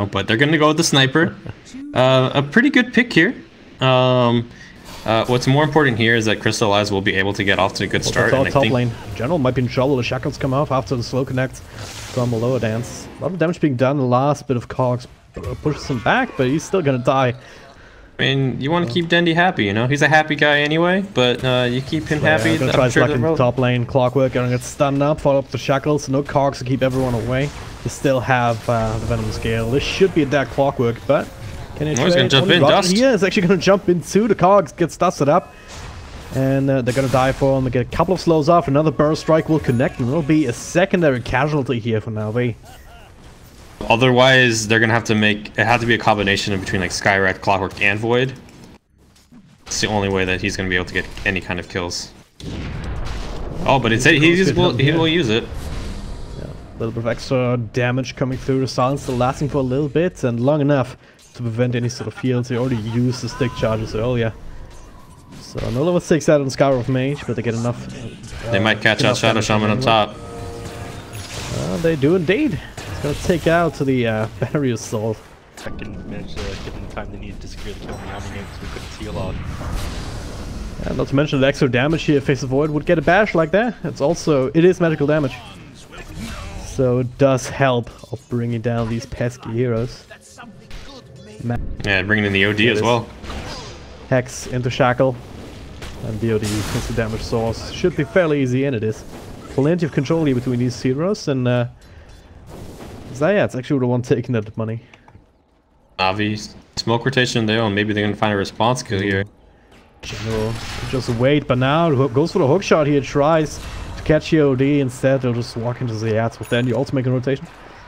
but they're going to go with the sniper. A pretty good pick here. What's more important here is that Crystallize will be able to get off to a good start. And top lane. General might be in trouble. The shackles come off after the slow connect from ALOHADANCE. A lot of damage being done. The last bit of cogs pushes him back, but he's still gonna die. I mean, you want to keep Dendi happy, you know? He's a happy guy anyway, but you keep him happy. Gonna try slacking top lane. Clockwork gonna get stunned up, follow up the shackles. No cogs to keep everyone away. You still have the Venom Scale. This should be a dead Clockwork, but can he he's gonna jump in, dust. He is actually gonna jump into the cogs, gets dusted up. And they're gonna die for him. They get a couple of slows off. Another burst strike will connect, and it'll be a secondary casualty here for NaVi. Otherwise, they're gonna have to make it have to be a combination between like Skyrack, Clockwork, and Void. It's the only way that he's gonna be able to get any kind of kills. Oh, but he will use it. Yeah, a little bit of extra damage coming through. The silence still lasting for a little bit and long enough to prevent any sort of heals. He already used the stick charges earlier. So no level 6 out on Skyro of Mage, but they get enough. They might catch out Shadow Shaman on top. They do indeed. It's gonna take out to the battery assault. I can manage to give them the time they need to secure the kill in the Omni so we couldn't see a lot. Yeah, not to mention the extra damage here. Face of Void would get a bash like that. It is magical damage. So it does help of bringing down these pesky heroes. Yeah, bringing in the OD as well. Hex into Shackle. And the OD is the damage source. Should be fairly easy, and it is. Plenty of control here between these heroes, and Zayeac's actually the one taking that money. NaVi, smoke rotation there, and maybe they're gonna find a response kill here. General just wait, but now goes for the hook shot here, tries to catch the OD. Instead, they'll just walk into Zayeac with Dendi also making rotation.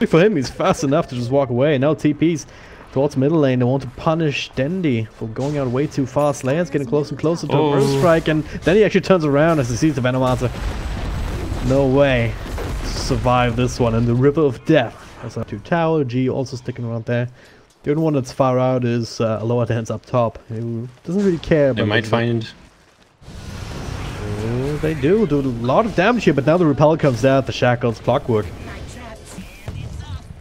For him, he's fast enough to just walk away. Now TP's towards middle lane. They want to punish Dendi for going out way too fast. Slayer's getting closer and closer to a burst strike, and then he actually turns around as he sees the Venomancer. No way to survive this one, and the River of Death. That's up to Tower. G also sticking around there. The only one that's far out is ALOHADANCE up top, who doesn't really care. They might find... Oh, they do a lot of damage here, but now the Repel comes out, the Shackles, Clockwork.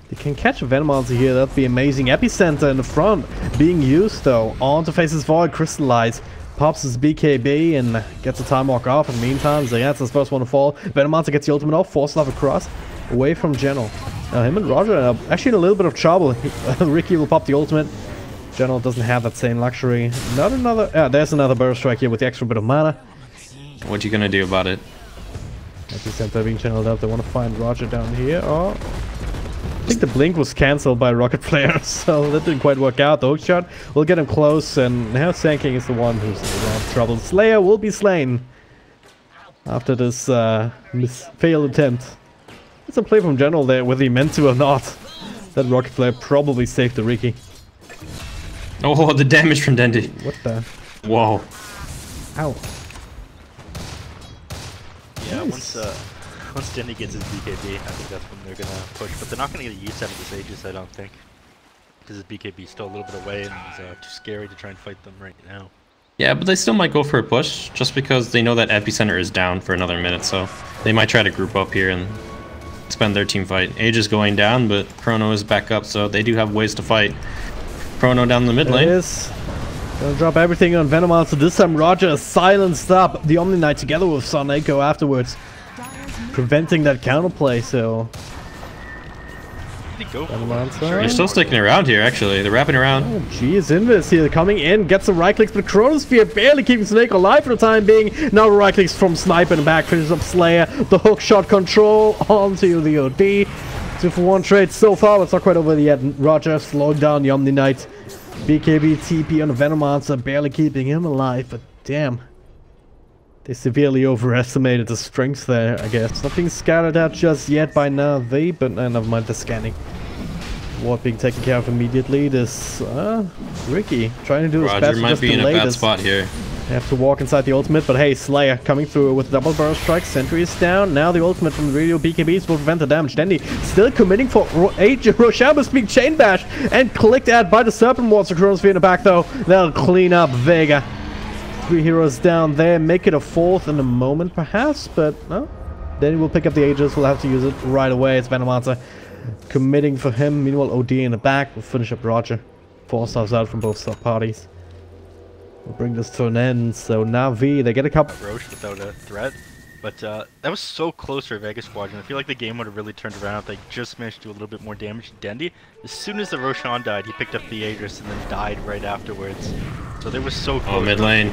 They can catch a Venomancer here, that'd be amazing. Epicenter in the front being used though. On to Faces Void, Crystallize. Pops his BKB and gets a time walk off. In the meantime, Zayeac's the first one to fall. Venomancer gets the ultimate off, forces off across, away from General. Now him and RodjER are actually in a little bit of trouble. Ricky will pop the ultimate. General doesn't have that same luxury. Not another... there's another burst strike here with the extra bit of mana. What you gonna do about it? Epicenter being channeled up. They want to find RodjER down here. Oh, I think the blink was cancelled by Rocket Player, so that didn't quite work out. The hook shot will get him close, and now SoNNeikO is the one who's in trouble. Slayer will be slain after this failed attempt. It's a play from General there, whether he meant to or not. That Rocket Player probably saved the Ricky. Oh, the damage from Dendi. What the? Whoa. Ow. Yeah, nice. Once Dendi gets his BKB, I think that's when they're gonna push. But they're not gonna get used out of this Aegis, I don't think. Because his BKB is still a little bit away, and he's too scary to try and fight them right now. Yeah, but they still might go for a push, just because they know that Epicenter is down for another minute, so they might try to group up here and spend their team fight. Aegis going down, but Chrono is back up, so they do have ways to fight. Chrono down the mid lane. It is. Gonna drop everything on Venomancer. This time RodjER silenced up the Omni Knight together with SoNNeikO afterwards, preventing that counterplay, so... They're still sticking around here, actually. They're wrapping around. Oh, geez, Invis here coming in, gets some right clicks, but Chronosphere barely keeping SoNNeikO alive for the time being. Now right clicks from Sniper and back, finishes up Slayer. The hook shot control onto the OD. 2-for-1 trade so far, but it's not quite over yet. RodjER slowing down the Omni Knight. BKB TP on the Venomancer, barely keeping him alive, but damn. They severely overestimated the strength there, I guess. Nothing scattered out just yet by NaVi, but never mind the scanning. Ward being taken care of immediately. This, Ricky trying to do his best to might just be in a delay bad this. spot here. They have to walk inside the ultimate, but hey, Slayer coming through with double burst strike. Sentry is down. Now the ultimate from the radio BKBs will prevent the damage. Dendi still committing for Roshaba's being chain bashed and clicked at by the Serpent Wards. The Chronosphere in the back though. They'll clean up Vega. 3 heroes down there. Make it a 4th in a moment perhaps, but no. Then we'll pick up the Aegis. We'll have to use it right away. It's Venomancer committing for him. Meanwhile, OD in the back will finish up RodjER. 4 stars out from both sub parties. We'll bring this to an end. So NaVi, they get a couple. Roche without a threat. But that was so close for Vega Squadron. I feel like the game would have really turned around if they just managed to do a little bit more damage to Dendi. As soon as the Roshan died, he picked up the Aegis and then died right afterwards. So they were so close. Oh, mid lane.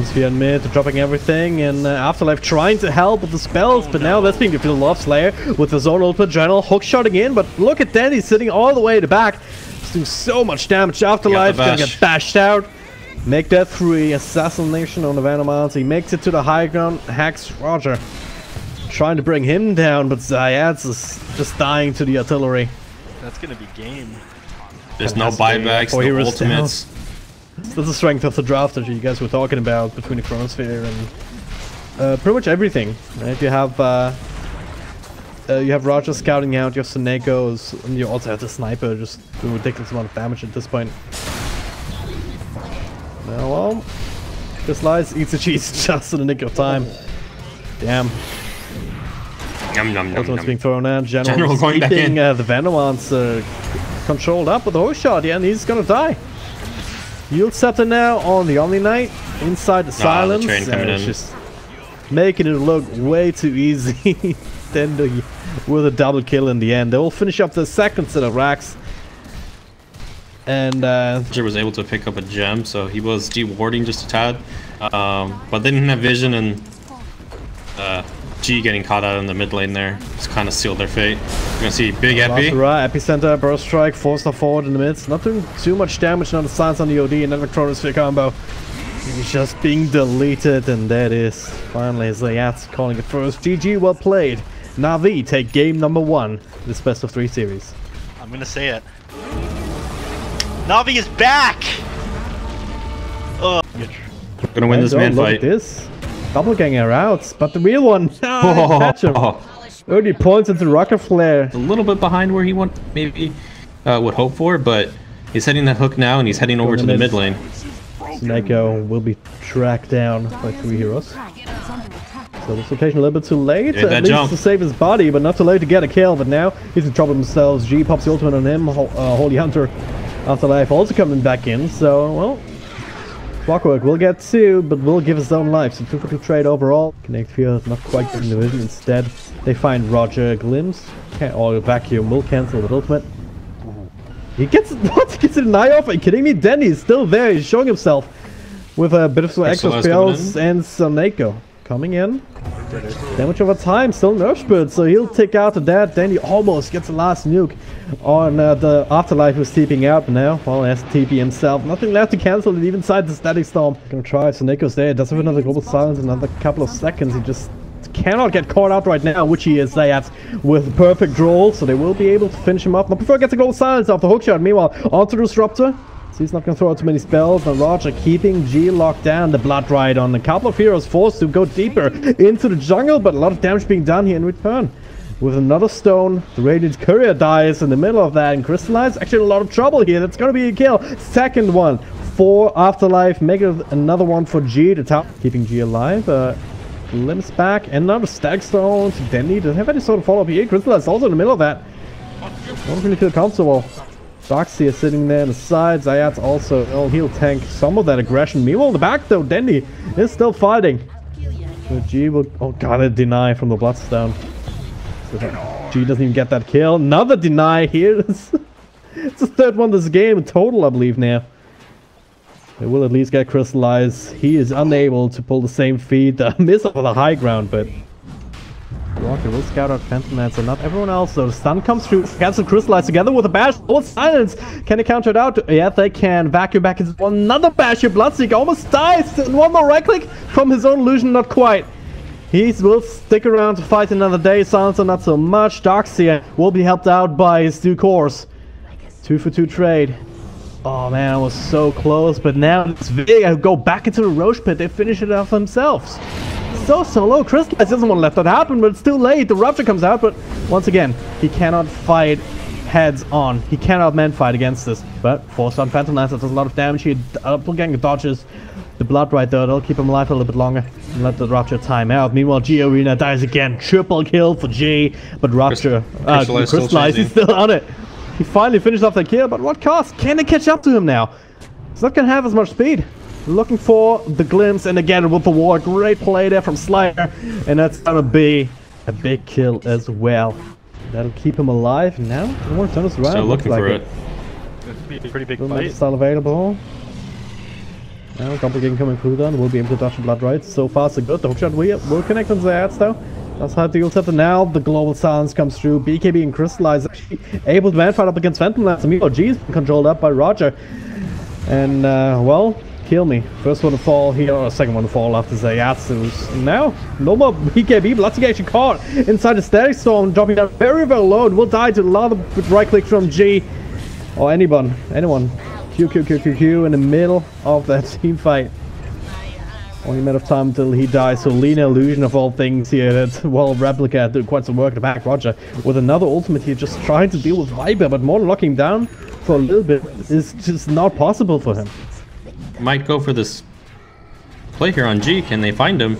Sphere in mid, dropping everything, and AfterLife trying to help with the spells, but now that's being defeated off Slayer with his own ultimate general, hook shotting in, but look at Dendi sitting all the way to back. He's doing so much damage. AfterLife gonna get bashed out. Make that 3. Assassination on the Venomancer. He makes it to the high ground. Hacks RodjER. Trying to bring him down, but Zayeac is just dying to the artillery. That's gonna be game. There's no buybacks, no ultimates. That's the strength of the draft that you guys were talking about between the Chronosphere and pretty much everything. Right? You have RodjER scouting out, you have SoNNeikO, and you also have the sniper just doing a ridiculous amount of damage at this point. Now, well, Crystallize eats the cheese just in the nick of time. Damn. Yum, yum, yum, Ultimate's being thrown out. General going back keeping in. the Venomancer controlled up with the hook shot. Yeah, and he's gonna die. Yield Scepter now on the Omni Knight inside the silence. The train coming in. Just making it look way too easy. Dendi with a double kill in the end. They will finish up the second set of racks. And RodjER was able to pick up a gem, so he was G-warding just a tad. But they didn't have vision, and G getting caught out in the mid lane there just kind of sealed their fate. You're gonna see big epi. Epicenter, burst strike, 4-star forward in the midst. Not doing too much damage on the silence on the OD, and then the Chronosphere combo. He's just being deleted, and that is finally Zayeac calling it first. GG, well played. NaVi take game number 1 this best of 3 series. I'm gonna say it. NaVi is back! Gonna win this man fight. This doppelganger out, but the real one. Catch him. Early points into rocket flare. A little bit behind where he maybe would hope for, but he's hitting that hook now, and he's heading over to the mid lane. SoNNeikO will be tracked down by 3 heroes. So this location a little bit too late, at least to save his body, but not too late to get a kill. But now he's in trouble himself. G pops the ultimate on him. Holy Hunter, AfterLife also coming back in. So well, Clockwork will get 2, but will give his own life. So 2-for-2 trade overall. Connect Field not quite getting the vision. Instead, they find RodjER Glimpse or Vacuum will cancel with ultimate. He gets what? He gets a deny off? Are you kidding me? Dendi is still there. He's showing himself with a bit of some extra spells, and SoNNeikO coming in. Damage over time, still nerf spirit, so he'll take out the dead. Dendi almost gets the last nuke on the AfterLife who's TPing out now. Well, he has to TP himself. Nothing left to cancel it, even inside the Static Storm. Gonna try. SoNNeikO's there. Does have another global silence, another couple of seconds. He just cannot get caught out right now, which he is Zayeac with perfect roll, so they will be able to finish him up. Not before he gets a global silence off the hookshot. Meanwhile, onto the Disruptor. So he's not going to throw out too many spells. And RodjER keeping G locked down. The Blood Ride on a couple of heroes forced to go deeper into the jungle, but a lot of damage being done here in return. With another stone, the Radiant Courier dies in the middle of that, and Crystallize actually in a lot of trouble here. That's going to be a kill. Second one for AfterLife. Make it another one for G to top. Keeping G alive. Glimpse back, and another Static Stone to Dendi. Doesn't have any sort of follow-up here. Crystallize also in the middle of that. Don't really feel comfortable. Doxy is sitting there on the side. Zayeac also, oh, he'll tank some of that aggression. Meanwhile, in the back though, Dendi is still fighting. So G will, oh god, a deny from the Bloodstone. So G doesn't even get that kill. Another deny here. It's the third one this game in total, I believe now. They will at least get Crystallize. He is unable to pull the same feat. Miss off of the high ground, but RodjER will scout out Phantom Knight, so not everyone else. So the stun comes through. Cancel Crystallize together with a bash. Oh, silence. Can they counter it out? Yeah, they can. Vacuum back is another bash here. Bloodseek almost dies. One more right click from his own illusion, not quite. He will stick around to fight another day. Silencer not so much. Darkseer will be helped out by his 2 cores. 2-for-2 trade. Oh man, I was so close, but now it's Vega who go back into the Roche pit. They finish it off themselves. So low. Crystallize doesn't want to let that happen, but it's too late. The RodjER comes out, but once again, he cannot fight heads on. He cannot man fight against this. But 4-star Phantom Knight does a lot of damage. He doppelganger dodges the blood right there. They'll keep him alive a little bit longer and let the RodjER time out. Meanwhile, Arena dies again. Triple kill for G, but RodjER, Crystallize, he's still on it. He finally finished off that kill, but what cost? Can they catch up to him now? He's not gonna have as much speed. Looking for the glimpse, and again with the war. Great play there from Slayer, and that's gonna be a big kill as well. That'll keep him alive. Now, I want to turn this around. Still looking for it. Be a pretty big Room fight. still available. Now, complicating coming through then. We'll be able to dodge the blood right. So far, so good. The hookshot will connect on Zayeac though. That's how the ult set. Now the global silence comes through. BKB and Crystallize actually able to man fight up against Phantom Lance. Meanwhile, G is controlled up by RodjER. And, well, kill me. First one to fall here, or second one to fall after Zayeac. Now, no more BKB. Bloodseeker actually caught inside the static storm, dropping down very, very low. And will die to a lot of right clicks from G. Or anyone. Q in the middle of that team fight. Only a matter of time until he dies. So Lina illusion of all things here. That, well, Replica did quite some work at the back. RodjER with another ultimate here, just trying to deal with Viper, but more locking down for a little bit is just not possible for him. Might go for this play here on G. Can they find him?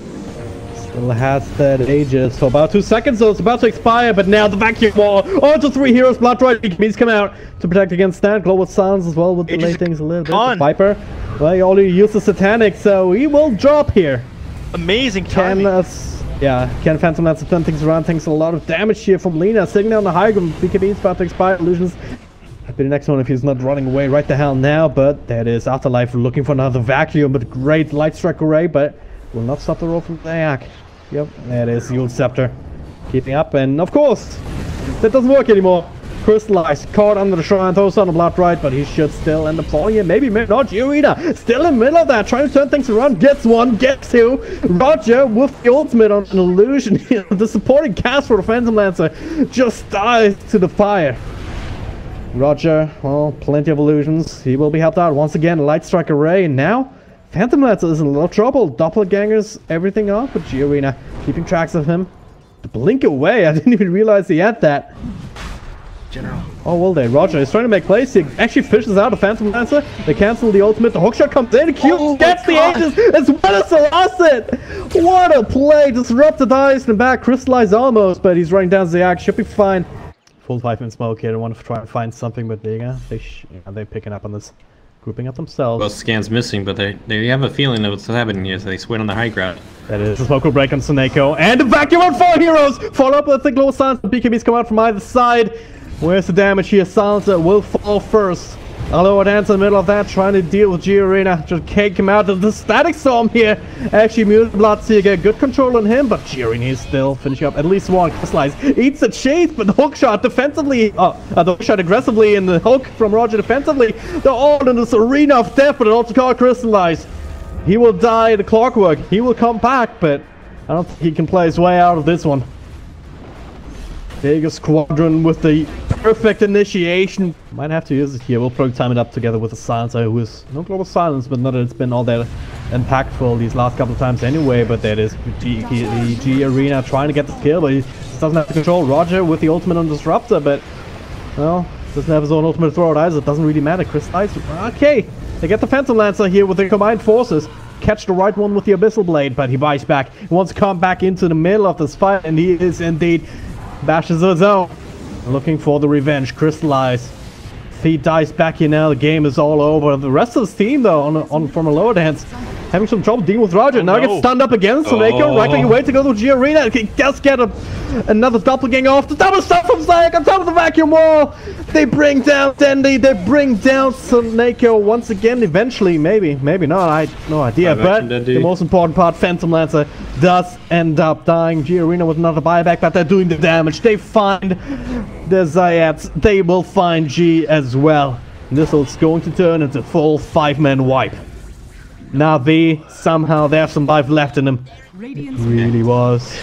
Still has that ages for about 2 seconds, so it's about to expire, but now the vacuum wall onto 3 heroes. Blood right, BKBs come out to protect against that. Global silence as well would delay things a little bit. Viper, well, he already used the satanic, so he will drop here. Amazing timing. Can Phantom Lance turn things around? Thanks a lot of damage here from Lina. Sitting on the high ground. BKB is about to expire. Illusions. Be the next one if he's not running away right the hell now, but that is AfterLife looking for another vacuum, but great light strike array, but will not stop the roll from Zayeac. Yep, that is the old scepter keeping up, and of course that doesn't work anymore. Crystallize caught under the shrine, throws on the blood right, but he should still end up falling here. Maybe not. Arena still in the middle of that, trying to turn things around. Gets one, gets two. RodjER with the ultimate on an illusion. The supporting cast for the Phantom Lancer just dies to the fire. RodjER, well, plenty of illusions. He will be helped out once again. Light strike array, and now Phantom Lancer is in a little trouble. Doppelgangers, everything off, but Arena keeping tracks of him. To blink away, I didn't even realize he had that. General. Oh, will they? RodjER is trying to make plays. He actually fishes out a Phantom Lancer. They cancel the ultimate. The hookshot comes in. Q gets the ages as well as the lost it. What a play! Disrupt the dice in the back. Crystallize almost, but he's running down Zayeac. Should be fine. Full 5-minute smoke here. I want to try and find something, but they're picking up on this, grouping up themselves. Well, Scan's missing, but they have a feeling of what's happening here, so they swing on the high ground. That is the smoke will break on SoNNeikO, and the vacuum on 4 heroes. Follow up with the global silence. The BKBs come out from either side. Where's the damage here? Silencer will fall first. ALOHADANCE in the middle of that, trying to deal with Arena. Just cake him out of the static storm here. Actually muted Bloodseeker. Good control on him, but Arena is still finishing up at least one. Crystallize eats a chase, but the hookshot defensively, the hookshot aggressively, and the hook from RodjER defensively. They're all in this arena of death, but it also called Crystallize. He will die the clockwork. He will come back, but I don't think he can play his way out of this one. Vega Squadron with the perfect initiation. Might have to use it here. We'll probably time it up together with the silencer, who is no global silence, but not that it's been all that impactful these last couple of times anyway. But that is G Arena trying to get the kill, but he doesn't have to control RodjER with the ultimate on Disruptor, but well, doesn't have his own ultimate throw either. It doesn't really matter. Crystallize. Okay, they get the Phantom Lancer here with their combined forces. Catch the right one with the Abyssal Blade, but he bites back. He wants to come back into the middle of this fight, and he is indeed bashes his own. Looking for the revenge. Crystallize. If he dies back here now, the game is all over. The rest of his team, though, from ALOHADANCE, having some trouble dealing with RodjER. Now gets stunned up again. SoNNeikO right away to go to G Arena. He does get another doppelganger off. The double stun from Zayeac on top of the vacuum wall. They bring down Dendi. They bring down SoNNeikO once again. Eventually, maybe not. I have no idea. But the most important part, Phantom Lancer does end up dying. G Arena with another buyback, but they're doing the damage. They find the Zayeacs. They will find G as well. This is going to turn into full 5-man wipe. NaVi, somehow they have some life left in them. It really was.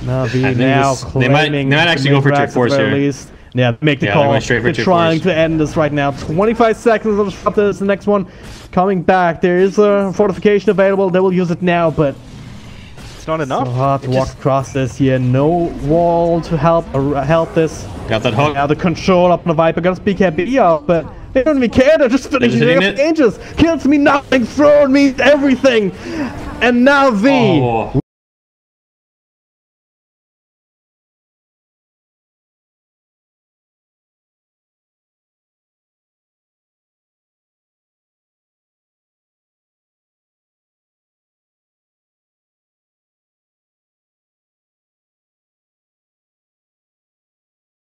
NaVi now claiming they might actually go for tier 4s here. Least. Yeah, make the call. They're trying to end this right now. 25 seconds of disruptor is the next one coming back. There is a fortification available. They will use it now, but it's not enough. So hard to walk across this here. No wall to help this. Got that hook. Now the control up on the Viper. Got his BKB out, but They don't even care, they're just finishing their exchanges. Kills me nothing, throwing me everything. And NaVi